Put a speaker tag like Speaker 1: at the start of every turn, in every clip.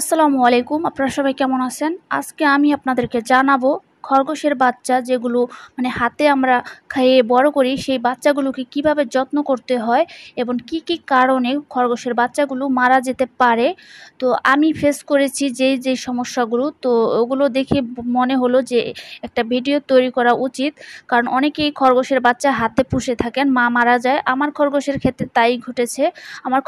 Speaker 1: আসসালামু আলাইকুম। আপনারা সবাই কেমন আছেন? আজকে আমি আপনাদেরকে জানাবো খরগোশের বাচ্চা যেগুলো হাতে আমরা খাইয়ে বড় করি, সেই বাচ্চাগুলোকে কিভাবে যত্ন করতে হয় এবং কি কারণে খরগোশের বাচ্চাগুলো মারা যেতে পারে। তো আমি ফেস করেছি যেই সমস্যাগুলো, তো ওগুলো দেখে মনে হলো যে একটা ভিডিও তৈরি করা উচিত। কারণ অনেকেই খরগোশের বাচ্চা হাতে পুষে থাকেন, মা মারা যায়। আমার খরগোশের ক্ষেত্রে তাই ঘটেছে। আমার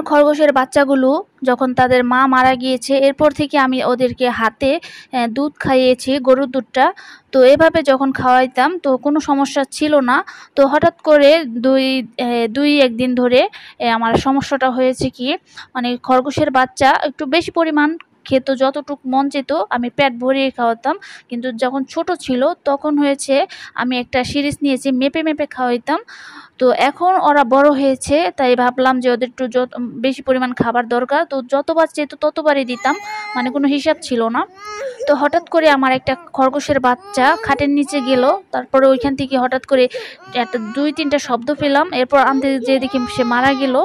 Speaker 1: খরগোশের বাচ্চাগুলো যখন তাদের মা মারা গিয়েছে, এরপর থেকে আমি ওদেরকে হাতে দুধ খাইয়েছি, গরুর দুধটা। তো এভাবে যখন খাওয়াইতাম তো কোনো সমস্যা ছিল না। তো হঠাৎ করে দুই একদিন ধরে আমার সমস্যাটা হয়েছে কি, খরগোশের বাচ্চা একটু বেশি পরিমাণ খেত, যতটুকু মন চেত আমি পেট ভরিয়ে খাওয়াতাম। কিন্তু যখন ছোট ছিল তখন হয়েছে, আমি একটা সিরিজ নিয়েছি, মেপে মেপে খাওয়াইতাম। তো এখন ওরা বড় হয়েছে, তাই ভাবলাম যে ওদের একটু বেশি পরিমাণ খাবার দরকার। তো যতবার চেত ততবারই দিতাম, কোনো হিসাব ছিল না। তো হঠাৎ করে আমার একটা খরগোশের বাচ্চা খাটের নিচে গেল। তারপরে ওইখান থেকে হঠাৎ করে একটা 2-3টা শব্দ পেলাম। এরপর আনতে যেয়ে দেখি সে মারা গেল।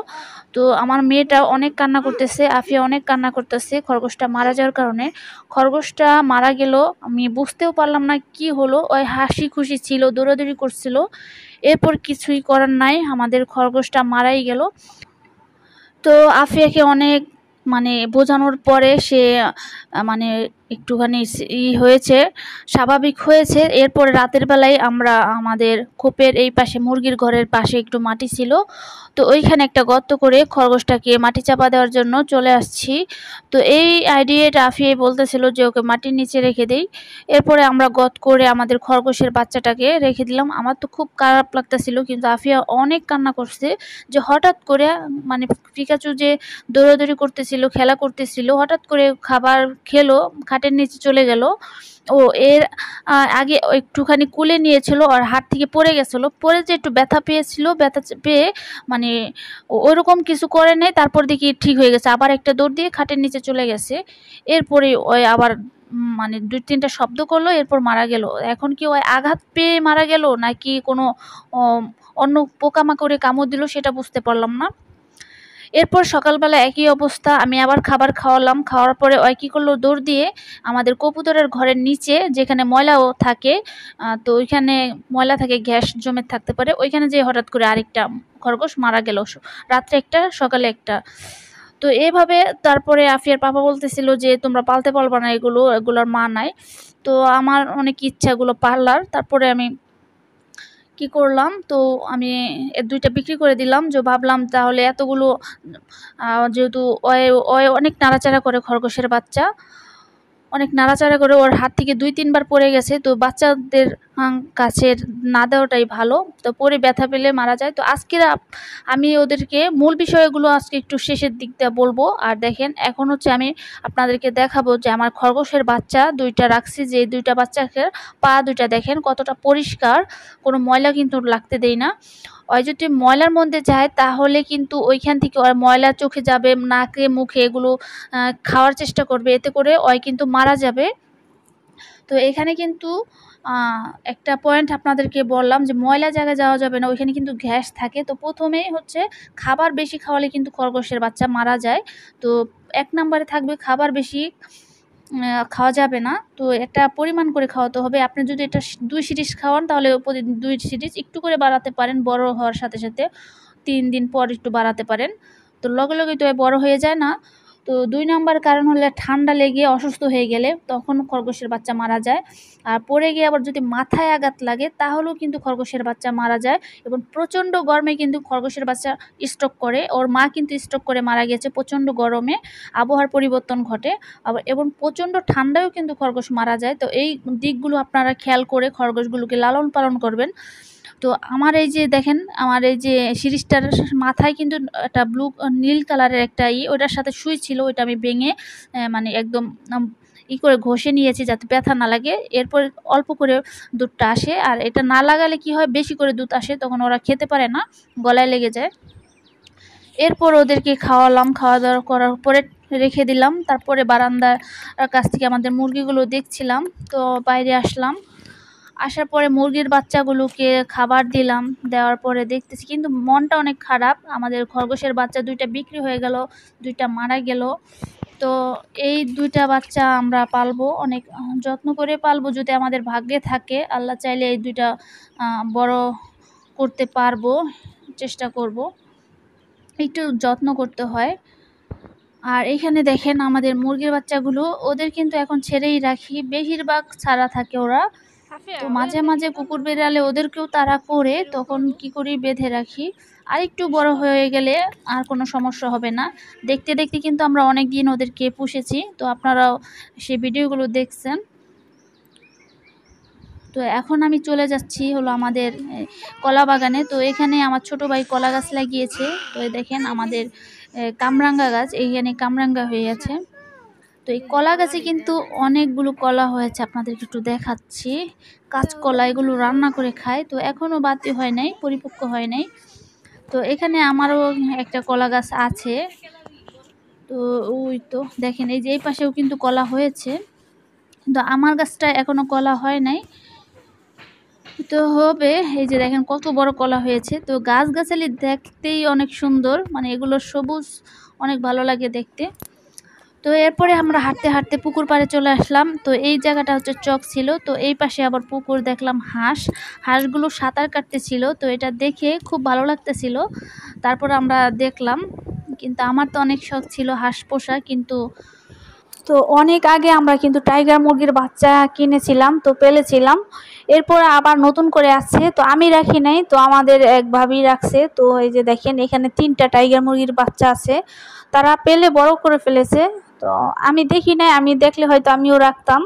Speaker 1: তো আমার মেয়েটা অনেক কান্না করতেছে, আফিয়া অনেক কান্না করতেছে খরগোশটা মারা যাওয়ার কারণে। খরগোশটা মারা গেল, আমি বুঝতেও পারলাম না কি হলো। ওই হাসি খুশি ছিল, দৌড়াদৌড়ি করছিল। এরপর কিছুই করার নাই, আমাদের খরগোশটা মারাই গেল। তো আফিয়াকে অনেক বোঝানোর পরে সে মানে একটুখানি হয়েছে, স্বাভাবিক হয়েছে। এরপরে রাতের বেলায় আমরা আমাদের খোপের এই পাশে, মুরগির ঘরের পাশে একটু মাটি ছিল, তো ওইখানে একটা গর্ত করে খরগোশটাকে মাটি চাপা দেওয়ার জন্য চলে আসছি। তো এই আইডিয়াটা আফিয়াই বলতেছিল যে ওকে মাটির নিচে রেখে দেই। এরপরে আমরা গর্ত করে আমাদের খরগোশের বাচ্চাটাকে রেখে দিলাম। আমার তো খুব খারাপ লাগতেছিল, কিন্তু আফিয়া অনেক কান্না করছে যে হঠাৎ করে পিকাচু যে দৌড়াদৌড়ি করতেছিল, খেলা করতেছিল, হঠাৎ করে খাবার খেলো, খাটের নিচে চলে গেল। ও এর আগে একটুখানি কুলে নিয়েছিল আর হাত থেকে পড়ে গেছিল, পড়ে যে একটু ব্যথা পেয়েছিল, ব্যথা পেয়ে ওইরকম কিছু করে নেই। তারপর দেখি ঠিক হয়ে গেছে, আবার একটা দৌড় দিয়ে খাটের নিচে চলে গেছে। এরপরে ওই আবার 2-3টা শব্দ করলো, এরপর মারা গেল। এখন কি ওই আঘাত পেয়ে মারা গেল নাকি কোনো অন্য পোকামাকড়ে কামড় দিল সেটা বুঝতে পারলাম না। এরপর সকালবেলা একই অবস্থা, আমি আবার খাবার খাওয়ালাম। খাওয়ার পরে ওই কী করলো, দৌড় দিয়ে আমাদের কবুতরের ঘরের নিচে যেখানে ময়লাও থাকে, তো ওইখানে ময়লা থাকে, গ্যাস জমে থাকতে পারে, ওইখানে যেয়ে হঠাৎ করে আরেকটা খরগোশ মারা গেল। রাত্রে একটা, সকালে একটা। তো এভাবে তারপরে আফিয়ার পাপা বলতেছিল যে তোমরা পালতে পারবা না, এগুলোর মা নাই। তো আমার অনেক ইচ্ছা এগুলো পালার। তারপরে আমি কি করলাম, তো আমি 2টা বিক্রি করে দিলাম। যে ভাবলাম তাহলে এতগুলো, যেহেতু অনেক নাড়াচাড়া করে, খরগোশের বাচ্চা অনেক নাড়াচাড়া করে, ওর হাত থেকে 2-3 বার পড়ে গেছে। তো বাচ্চাদের কাছে না দেওয়াটাই ভালো, তো পরে ব্যথা পেলে মারা যায়। তো আমি ওদেরকে মূল বিষয়গুলো আজকে একটু শেষের দিকটা বলবো। আর দেখেন, এখন হচ্ছে আমি আপনাদেরকে দেখাবো যে আমার খরগোশের বাচ্চা 2টা রাখছি, যে 2টা বাচ্চাকে পা 2টা দেখেন কতটা পরিষ্কার, কোনো ময়লা কিন্তু লাগতে দেই না। ওই যদি ময়লার মধ্যে যায় তাহলে কিন্তু ওইখান থেকে ওর ময়লা চোখে যাবে, নাকে মুখে, এগুলো খাওয়ার চেষ্টা করবে, এতে করে ওই কিন্তু মারা যাবে। তো এখানে কিন্তু একটা পয়েন্ট আপনাদেরকে বললাম যে ময়লা জায়গায় যাওয়া যাবে না, ওইখানে কিন্তু গ্যাস থাকে। তো প্রথমেই হচ্ছে খাবার বেশি খাওয়ালে কিন্তু খরগোশের বাচ্চা মারা যায়। তো 1 নম্বরে থাকবে খাবার বেশি খাওয়া যাবে না। তো একটা পরিমাণ করে খাওয়াতে হবে। আপনি যদি এটা 2 সিরিজ খাওয়ান তাহলে প্রতিদিন 2 সিরিজ একটু করে বাড়াতে পারেন, বড় হওয়ার সাথে সাথে 3 দিন পর একটু বাড়াতে পারেন। তো লগে লগেই তো বড় হয়ে যায় না। তো 2 নাম্বার কারণ হলে ঠান্ডা লেগে অসুস্থ হয়ে গেলে তখন খরগোশের বাচ্চা মারা যায়। আর পড়ে গিয়ে আবার যদি মাথায় আঘাত লাগে তাহলেও কিন্তু খরগোশের বাচ্চা মারা যায়। এবং প্রচণ্ড গরমে কিন্তু খরগোশের বাচ্চা স্ট্রোক করে, ওর মা কিন্তু স্ট্রোক করে মারা গেছে প্রচণ্ড গরমে, আবহাওয়ার পরিবর্তন ঘটে। এবং প্রচণ্ড ঠান্ডায়ও কিন্তু খরগোশ মারা যায়। তো এই দিকগুলো আপনারা খেয়াল করে খরগোশগুলোকে লালন পালন করবেন। তো আমার এই যে দেখেন, আমার এই যে সিরিজটার মাথায় কিন্তু একটা নীল কালারের একটা ওইটার সাথে সুই ছিল, ওইটা আমি ভেঙে একদম করে ঘষে নিয়েছি যাতে ব্যথা না লাগে। এরপর অল্প করে দুধটা আসে, আর এটা না লাগালে কি হয়, বেশি করে দুধ আসে, তখন ওরা খেতে পারে না, গলায় লেগে যায়। এরপর ওদেরকে খাওয়ালাম, খাওয়া দাওয়া করার পরে রেখে দিলাম। তারপরে বারান্দার কাছ থেকে আমাদের মুরগিগুলো দেখছিলাম, তো বাইরে আসলাম। আসার পরে মুরগির বাচ্চাগুলোকে খাবার দিলাম, দেওয়ার পরে দেখতেছি কিন্তু মনটা অনেক খারাপ। আমাদের খরগোশের বাচ্চা 2টা বিক্রি হয়ে গেল, 2টা মারা গেল। তো এই 2টা বাচ্চা আমরা পালবো, অনেক যত্ন করে পালবো, যদি আমাদের ভাগ্যে থাকে। আল্লাহ চাইলে এই 2টা বড় করতে পারবো, চেষ্টা করব। একটু যত্ন করতে হয়। আর এখানে দেখেন আমাদের মুরগির বাচ্চাগুলো, ওদের কিন্তু এখন ছেড়েই রাখি, বেশিরভাগ ছাড়া থাকে ওরা। তো মাঝে মাঝে কুকুর বেড়ালে ওদেরকেও তাড়া করে, তখন কি করি, বেঁধে রাখি। আর একটু বড় হয়ে গেলে আর কোনো সমস্যা হবে না। দেখতে দেখতে কিন্তু আমরা অনেক দিন ওদেরকে পুষেছি, তো আপনারাও সেই ভিডিওগুলো দেখছেন। তো এখন আমি চলে যাচ্ছি হলো আমাদের কলা বাগানে। তো এখানে আমার ছোট ভাই কলা গাছ লাগিয়েছে। তো দেখেন আমাদের কামরাঙ্গা গাছ, এইখানে কামরাঙ্গা হয়ে আছে। তো এই কলা গাছে কিন্তু অনেকগুলো কলা হয়েছে, আপনাদেরকে একটু দেখাচ্ছি। কাঁচকলা এগুলো রান্না করে খায়। তো এখনও বাতি হয় নাই, পরিপক্ক হয় নাই। তো এখানে আমারও একটা কলা গাছ আছে। তো ওই তো দেখেন, এই যে এই পাশেও কিন্তু কলা হয়েছে, কিন্তু আমার গাছটা এখনো কলা হয় নাই। তো হবে, এই যে দেখেন কত বড় কলা হয়েছে। তো গাছগাছালি দেখতেই অনেক সুন্দর, মানে এগুলো সবুজ, অনেক ভালো লাগে দেখতে। তো এরপরে আমরা হাঁটতে হাঁটতে পুকুর পাড়ে চলে আসলাম। তো এই জায়গাটা হচ্ছে চক ছিল, তো এই পাশে আবার পুকুর, দেখলাম হাঁসগুলো সাঁতার কাটতেছিল। তো এটা দেখে খুব ভালো লাগতেছিল। তারপর আমরা দেখলাম, কিন্তু আমার তো অনেক শখ ছিল হাঁস পোষা, কিন্তু তো অনেক আগে আমরা কিন্তু টাইগার মুরগির বাচ্চা কিনেছিলাম, তো পেলেছিলাম। এরপর আবার নতুন করে আসছে, তো আমি রাখি নাই, তো আমাদের এক ভাবি রাখছে। তো এই যে দেখেন এখানে 3টা টাইগার মুরগির বাচ্চা আছে, তারা পেলে বড় করে ফেলেছে। তো আমি দেখি নাই, আমি দেখলে হয়তো আমিও রাখতাম,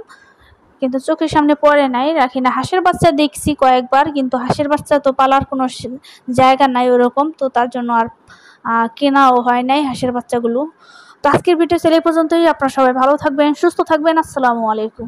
Speaker 1: কিন্তু চোখের সামনে পড়ে নাই, রাখি না। হাঁসের বাচ্চা দেখছি কয়েকবার, কিন্তু হাঁসের বাচ্চা তো পালার কোনো জায়গা নাই ওরকম, তো তার জন্য আর কেনাও হয় নাই হাঁসের বাচ্চাগুলো। তো আজকের ভিডিও ছিল এই পর্যন্তই। আপনারা সবাই ভালো থাকবেন, সুস্থ থাকবেন। আসসালামু আলাইকুম।